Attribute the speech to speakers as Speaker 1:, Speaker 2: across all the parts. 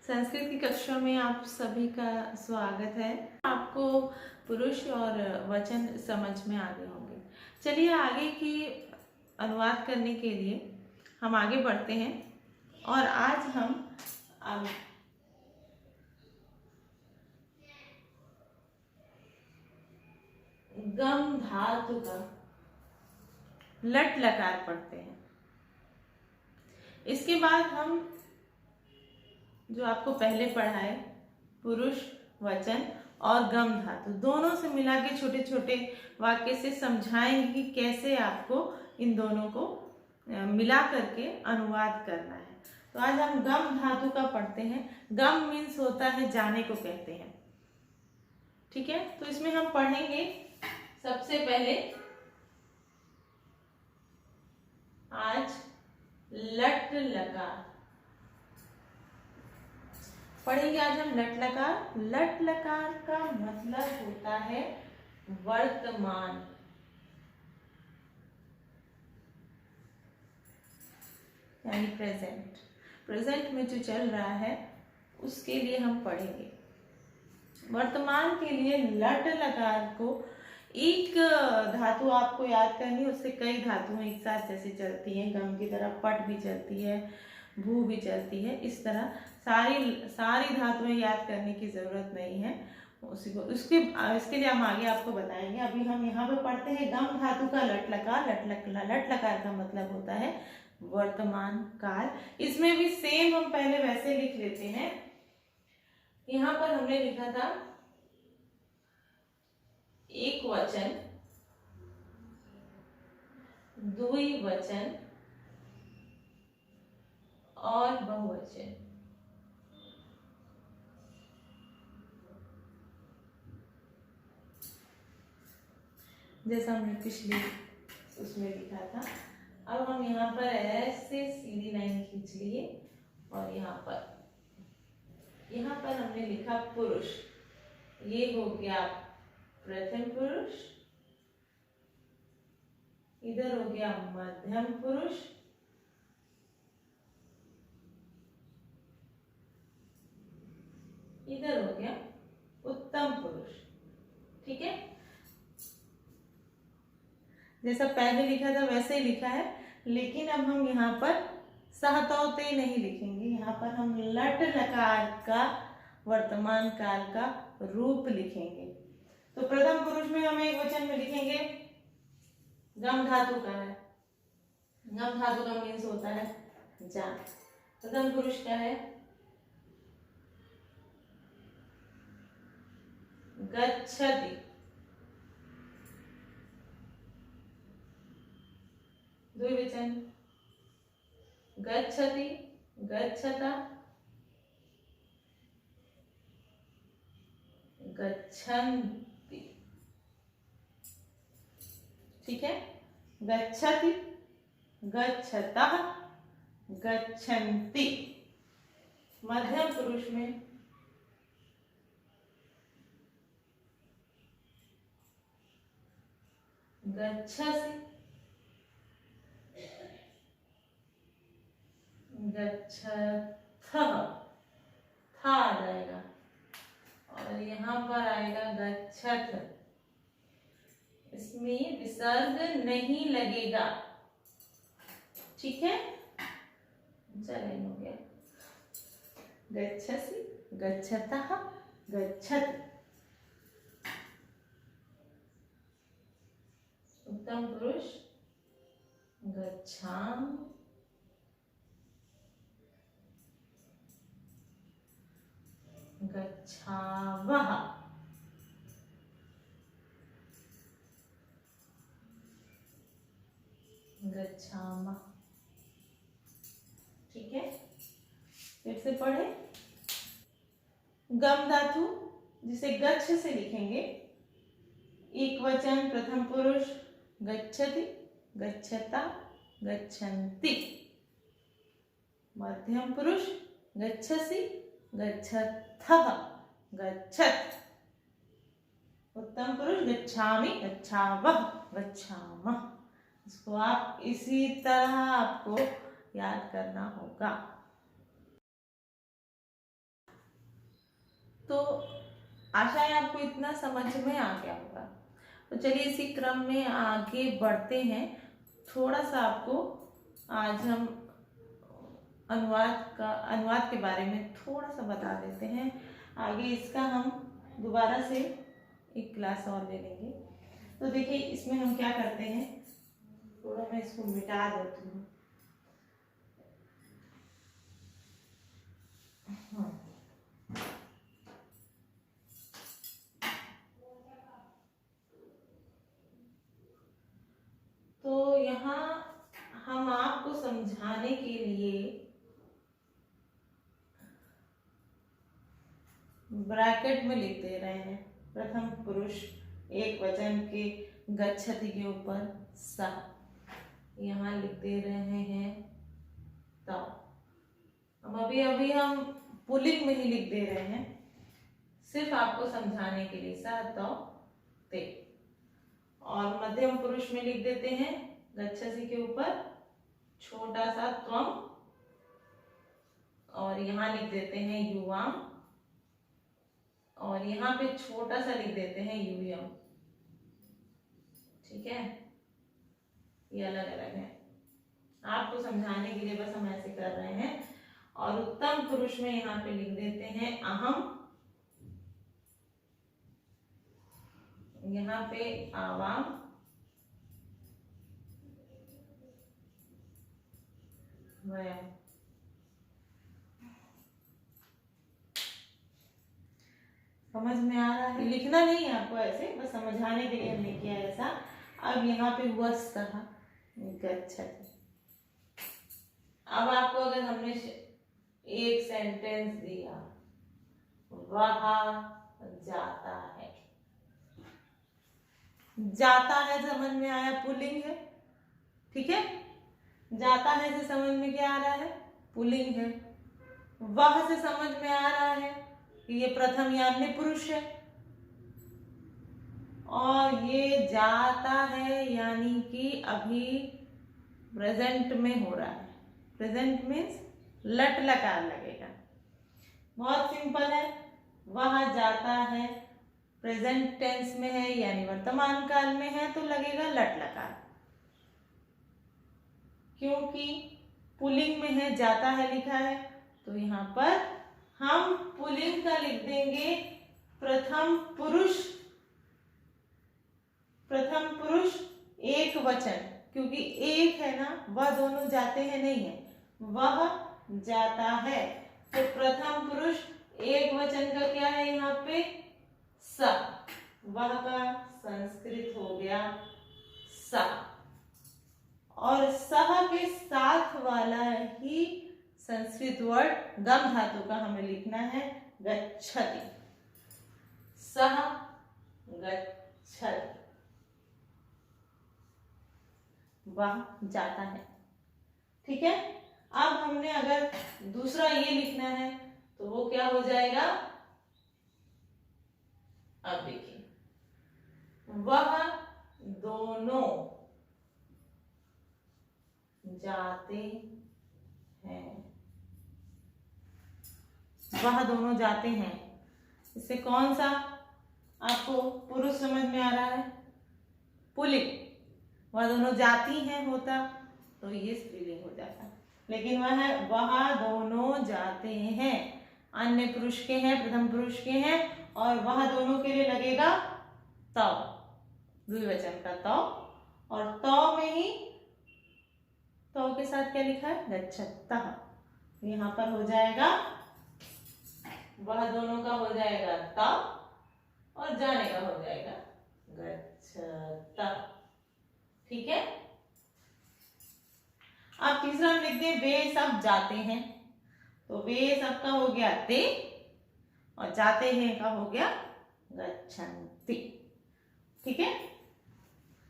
Speaker 1: संस्कृत की कक्षा में आप सभी का स्वागत है। आपको पुरुष और वचन समझ में आ गए होंगे। चलिए आगे की अनुवाद करने के लिए हम आगे बढ़ते हैं और आज हम गम धातु का लट लकार पढ़ते हैं। इसके बाद हम जो आपको पहले पढ़ाए पुरुष वचन और गम धातु दोनों से मिला के छोटे छोटे वाक्य से समझाएंगे कि कैसे आपको इन दोनों को मिला करके अनुवाद करना है। तो आज हम गम धातु का पढ़ते हैं। गम मीन्स होता है जाने को कहते हैं, ठीक है। तो इसमें हम पढ़ेंगे सबसे पहले आज लट लकार पढ़ेंगे। आज हम लट लकार। लट लकार का मतलब होता है वर्तमान, यानी प्रेजेंट। प्रेजेंट में जो चल रहा है उसके लिए हम पढ़ेंगे। वर्तमान के लिए लट लकार को एक धातु आपको याद करनी है, उससे कई धातुएं एक साथ जैसे चलती हैं। गम की तरह पट भी चलती है, भू भी चलती है। इस तरह सारी धातुएं याद करने की जरूरत नहीं है। इसके लिए हम आगे आपको बताएंगे। अभी हम यहाँ पे पढ़ते हैं गम धातु का लट लकार। लट लकार का मतलब होता है वर्तमान काल। इसमें भी सेम हम पहले वैसे लिख लेते हैं। यहाँ पर हमने लिखा था एक वचन, द्विवचन और बहुवचन। जैसा हमने पिछले उसमें लिखा था। अब हम यहाँ पर ऐसे सीधी लाइन खींच लिए और यहाँ पर हमने लिखा पुरुष। ये हो गया प्रथम पुरुष, इधर हो गया मध्यम पुरुष, इधर हो गया उत्तम पुरुष, ठीक है। जैसा पहले लिखा था वैसे ही लिखा है, लेकिन अब हम यहाँ पर सहतौते नहीं लिखेंगे। यहाँ पर हम लट लकार का वर्तमान काल का रूप लिखेंगे। तो प्रथम पुरुष में हम एक वचन में लिखेंगे गम धातु का है। गम धातु का मीन्स होता है जान। प्रथम पुरुष क्या है? गच्छति। द्विवचन गच्छति, गच्छता, गच्छन्ति, ठीक है। गच्छति, गच्छतः, गच्छन्ति। मध्यम पुरुष में गच्छसि, गच्छथः, था आ जाएगा और यहाँ पर आएगा गच्छथ। इसमें विसर्ग नहीं लगेगा, ठीक है। चलिए हो गया गच्छसि, गच्छतः, गच्छत। उत्तम पुरुष गच्छामि, गच्छावः, गच्छामः, ठीक है। फिर से पढ़े। गम धातु जिसे गच्छ से लिखेंगे। एक वचन प्रथम पुरुष गच्छति, गच्छता, गच्छन्ति। मध्यम पुरुष गच्छसि, गच्छथः, गच्छत। उत्तम पुरुष गच्छामि, गच्छावः, गच्छामः। इसको आप इसी तरह आपको याद करना होगा। तो आशा है आपको इतना समझ में आ गया होगा। तो चलिए इसी क्रम में आगे बढ़ते हैं। थोड़ा सा आपको आज हम अनुवाद के बारे में थोड़ा सा बता देते हैं। आगे इसका हम दोबारा से एक क्लास और ले लेंगे। तो देखिए इसमें हम क्या करते हैं, थोड़ा मैं इसको मिटा देती हूँ। तो यहाँ हम आपको समझाने के लिए ब्रैकेट में लिख दे रहे हैं प्रथम पुरुष एक वचन के गच्छति के ऊपर सा, यहाँ लिख दे रहे हैं तो। अब अभी हम पुल्लिंग में ही लिख दे रहे हैं, सिर्फ आपको समझाने के लिए सा तो ते। और मध्यम पुरुष में लिख देते हैं गच्छसि के ऊपर छोटा सा त्वम, और यहाँ लिख देते हैं युवाम, और यहाँ पे छोटा सा लिख देते हैं यूयम। ठीक है, ये अलग अलग है, आपको समझाने के लिए बस हम ऐसे कर रहे हैं। और उत्तम पुरुष में यहाँ पे लिख देते हैं अहम, यहाँ पे आवाम, वयम। समझ में आ रहा है? लिखना नहीं है आपको ऐसे, बस समझाने के लिए हमने किया ऐसा। अब यहाँ पे वस्तः गच्छति। अब आपको अगर हमने एक सेंटेंस दिया, वह जाता है, जाता है समझ में आया, पुल्लिंग है। ठीक है, जाता है से समझ में क्या आ रहा है, पुल्लिंग है। वह से समझ में आ रहा है कि ये प्रथम या अन्य पुरुष है, और ये जाता है यानी कि अभी प्रेजेंट में हो रहा है। प्रेजेंट मीन्स लट लकार लगेगा, बहुत सिंपल है। वह जाता है प्रेजेंट टेंस में है यानी वर्तमान काल में है, तो लगेगा लट लकार। क्योंकि पुल्लिंग में है, जाता है लिखा है, तो यहाँ पर हम पुल्लिंग का लिख देंगे प्रथम पुरुष। प्रथम पुरुष एक वचन, क्योंकि एक है ना, वह दोनों जाते हैं नहीं है, वह जाता है। तो प्रथम पुरुष एक वचन का क्या है यहाँ पे, स। वह का संस्कृत हो गया सा, और सह के साथ वाला ही संस्कृत वर्ड गम धातु का हमें लिखना है गच्छति। सह गच्छति, वह जाता है। ठीक है, अब हमने अगर दूसरा ये लिखना है तो वो क्या हो जाएगा, अब देखिए, वह दोनों जाते हैं। वह दोनों जाते हैं, इससे कौन सा आपको पुरुष समझ में आ रहा है, पुल्लिंग। वह दोनों जाती हैं होता तो ये स्त्रीलिंग हो जाता, लेकिन वह दोनों जाते हैं, अन्य पुरुष के हैं, प्रथम पुरुष के हैं, और वह दोनों के लिए लगेगा तौ, द्विवचन का तौ। और तौ में ही तौ के साथ क्या लिखा है, गच्छतः। यहाँ पर हो जाएगा, वह दोनों का हो जाएगा तौ, और जाने का हो जाएगा गच्छतः। ठीक है, अब तीसरा हम लिखते हैं वे सब जाते हैं, तो वे सब का हो गया ते, और जाते हैं का हो गया गच्छन्ति। ठीक है,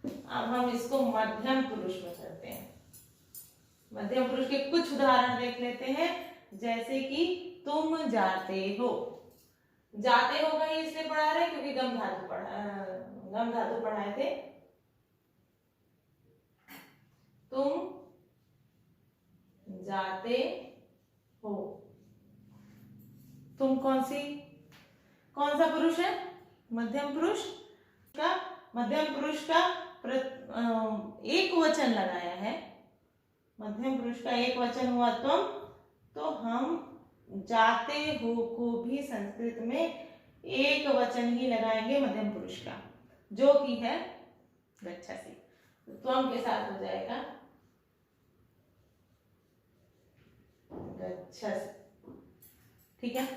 Speaker 1: अब हम इसको मध्यम पुरुष में करते हैं। मध्यम पुरुष के कुछ उदाहरण देख लेते हैं, जैसे कि तुम जाते हो। जाते हो का इसलिए पढ़ा रहे क्योंकि गम धातु पढ़ाए थे। तुम जाते हो, तुम कौन सी कौन सा पुरुष है? मध्यम पुरुष का, मध्यम पुरुष का एक वचन लगाया है, मध्यम पुरुष का एक वचन हुआ तुम, तो हम जाते हो को भी संस्कृत में एक वचन ही लगाएंगे मध्यम पुरुष का, जो कि है गच्छसि। तो त्वम के साथ हो जाएगा गच्छसि। ठीक है,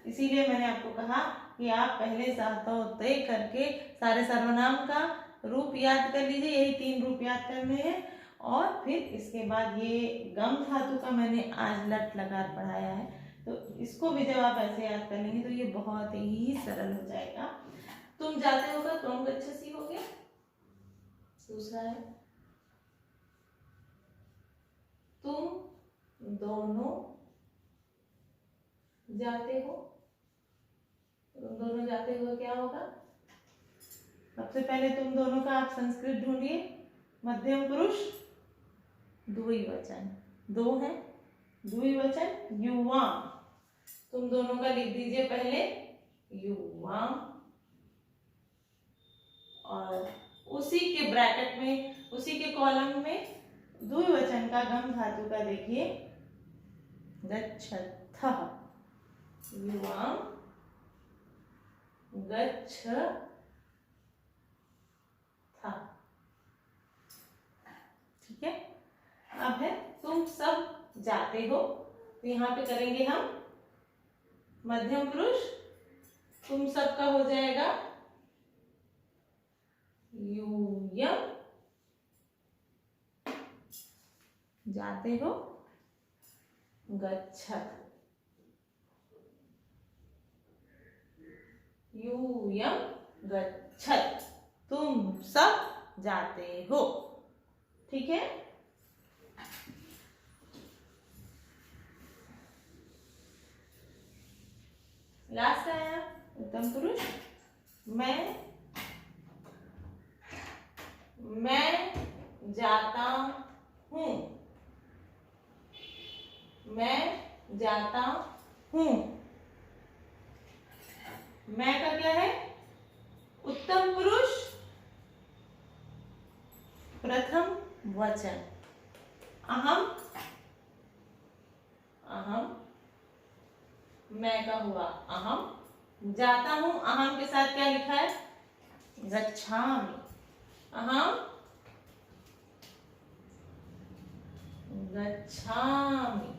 Speaker 1: इसीलिए मैंने आपको कहा कि आप पहले तय करके सारे सर्वनाम का रूप याद कर लीजिए, यही 3 रूप याद करने हैं, और फिर इसके बाद ये गम धातु का मैंने आज लट लकार पढ़ाया है, तो इसको भी जब आप ऐसे याद कर लेंगे तो ये बहुत ही सरल हो जाएगा। तुम जाते होगा, तुम गच्छसि हो गया। दूसरा है तुम दोनों जाते हो, तुम दोनों जाते हो क्या होगा? सबसे पहले तुम दोनों का आप संस्कृत ढूंढिए, मध्यम पुरुष द्विवचन, दो है द्विवचन युवाम, तुम दोनों का लिख दीजिए पहले युवाम, और उसी के ब्रैकेट में, उसी के कॉलम में द्विवचन का गम धातु का देखिए गच्छथः, युवाम गच्छथः। ठीक है, अब है तुम सब जाते हो, तो यहाँ पे करेंगे हम मध्यम पुरुष, तुम सब का हो जाएगा यूयम, जाते हो गच्छत, यूयम गच्छत, तुम सब जाते हो। ठीक है, लास्ट आया उत्तम पुरुष, मैं जाता हूँ, मैं जाता हूँ, मैं का क्या है? उत्तम पुरुष प्रथम वचन, अहम, अहम, मैं का हुआ अहम, जाता हूं, अहम के साथ क्या लिखा है? गच्छामि, अहम गच्छामि।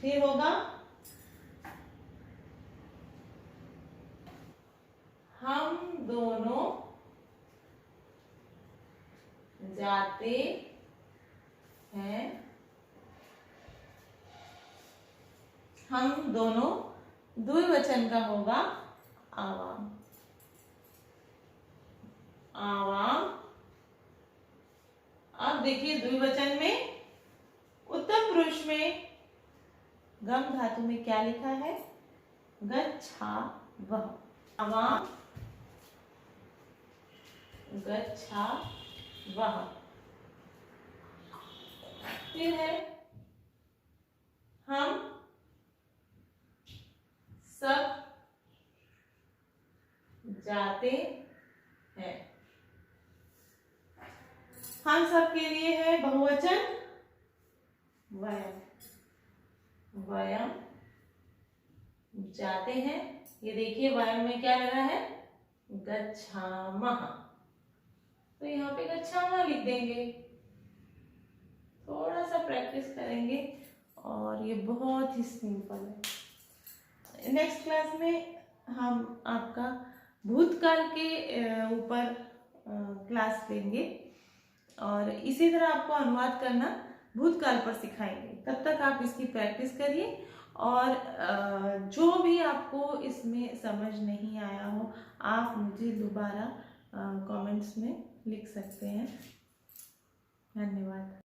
Speaker 1: फिर होगा हम दोनों जाते हैं, हम दोनों द्विवचन का होगा आवाम, आवाम। अब देखिए द्विवचन में उत्तम पुरुष में गम धातु में क्या लिखा है? गच्छावः, आवाम गच्छावः। फिर है हम सब जाते हैं, हम सब के लिए है बहुवचन वयम, वयम जाते हैं। ये देखिए वयम में क्या लगा है? गच्छामः, तो यहाँ पे गच्छामः लिख देंगे। थोड़ा सा प्रैक्टिस करेंगे और ये बहुत ही सिंपल है। नेक्स्ट क्लास में हम आपका भूतकाल के ऊपर क्लास लेंगे और इसी तरह आपको अनुवाद करना भूतकाल पर सिखाएंगे। तब तक आप इसकी प्रैक्टिस करिए और जो भी आपको इसमें समझ नहीं आया हो आप मुझे दोबारा कमेंट्स में लिख सकते हैं। धन्यवाद।